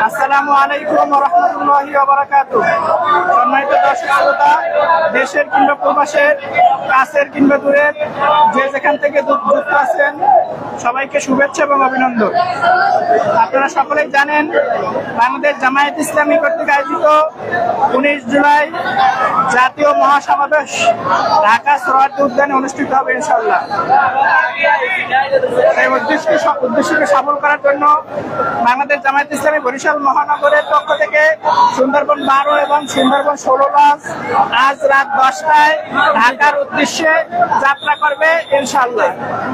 আসসালামু আলাইকুম ওয়া রাহমাতুল্লাহি ওয়া বারাকাতুহু। সম্মানিত দর্শক শ্রোতা, দেশের কিংবা প্রবাসের, কাছের কিংবা দূরের, যে যেখান থেকে যুক্ত আছেন সবাইকে শুভেচ্ছা এবং অভিনন্দন। আপনারা সকলেই জানেন, বাংলাদেশ জামায়াত ইসলামী কর্তৃক আয়োজিত 19 জুলাই জাতীয় মহাসমাবেশ ঢাকা সোহরাওয়ার্দী উদ্যানে অনুষ্ঠিত হবে ইনশাআল্লাহ। এই উদ্দেশ্যকে সফল করার জন্য বাংলাদেশ জামায়াত ইসলামী বরিশাল মহানগরের পক্ষ থেকে সুন্দরবন 12 এবং সুন্দরবন 16 লঞ্চ আজ রাত 10টায় ঢাকার উদ্দেশ্যে যাত্রা করবে ইনশাআল্লাহ।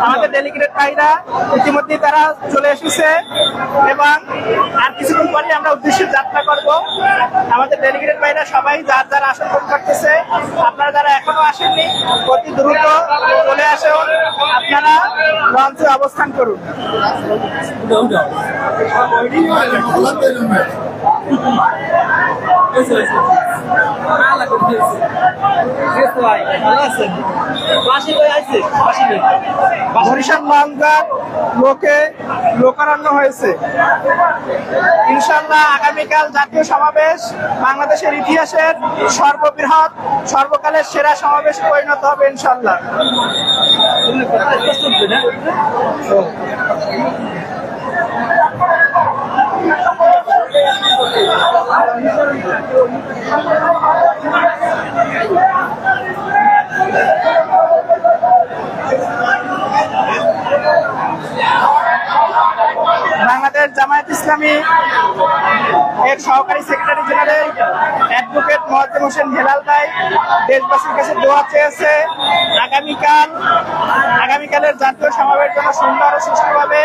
আমাদের ডেলিগেটেড ভাইরা ইতিমধ্যে তারা চলে এসেছে এবং আর কিছুক্ষণ পরে আমরা উদ্দেশ্যে যাত্রা করব। আমাদের ডেলিগেটেড ভাইরা সবাই যার যার আসন বুক করতেছে। আপনারা যারা এখনো আসেননি অতি দ্রুত চলে আসুন, আপনারা লঞ্চে অবস্থান করুন। বরিশাল লঞ্চঘাট লোকারণ্য হয়েছে। ইনশাআল্লাহ আগামীকাল জাতীয় সমাবেশ বাংলাদেশের ইতিহাসের সর্ববৃহৎ, সর্বকালের সেরা সমাবেশে পরিণত হবে ইনশাআল্লাহ। বাংলাদেশ জামায়াত ইসলামী এর সহকারী secretary general advocate Moazzem Hossain Helal ভাই দেশবাসীর কাছে দোয়া চেয়েছে আগামীকালের জাতীয় সমাবেশের জন্য সুন্দর ও সুষ্ঠুভাবে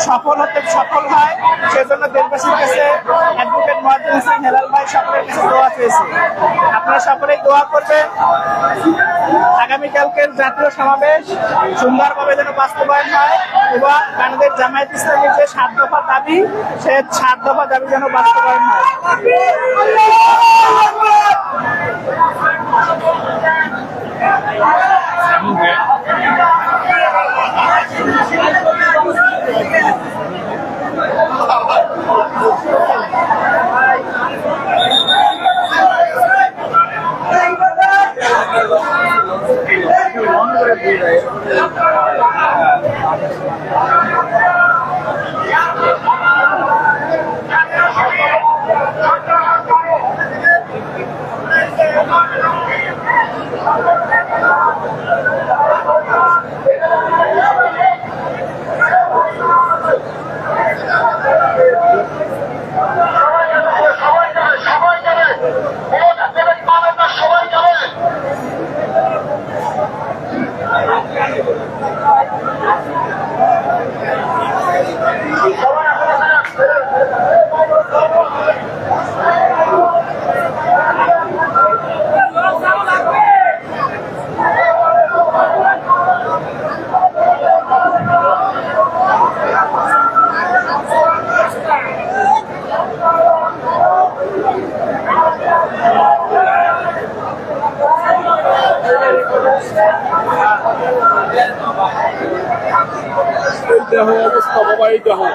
সফল হয়। সেজন্য দেশবাসীর কাছে অ্যাডভোকেট মোয়াজ্জেম হোসেন হেলাল ভাই সকলের কাছে দোয়া চেয়েছে। আপনারা সকলেই দোয়া করবেন আগামীকালকের জাতীয় সমাবেশ সুন্দরভাবে যেন বাস্তবায়ন হয় এবং বাংলাদেশ জামায়াত ইসলামীর যে 7 দফা দাবি, সে 7 দফা দাবি যেন বাস্তবায়ন হয়। অবস্থা বাবাই দেখো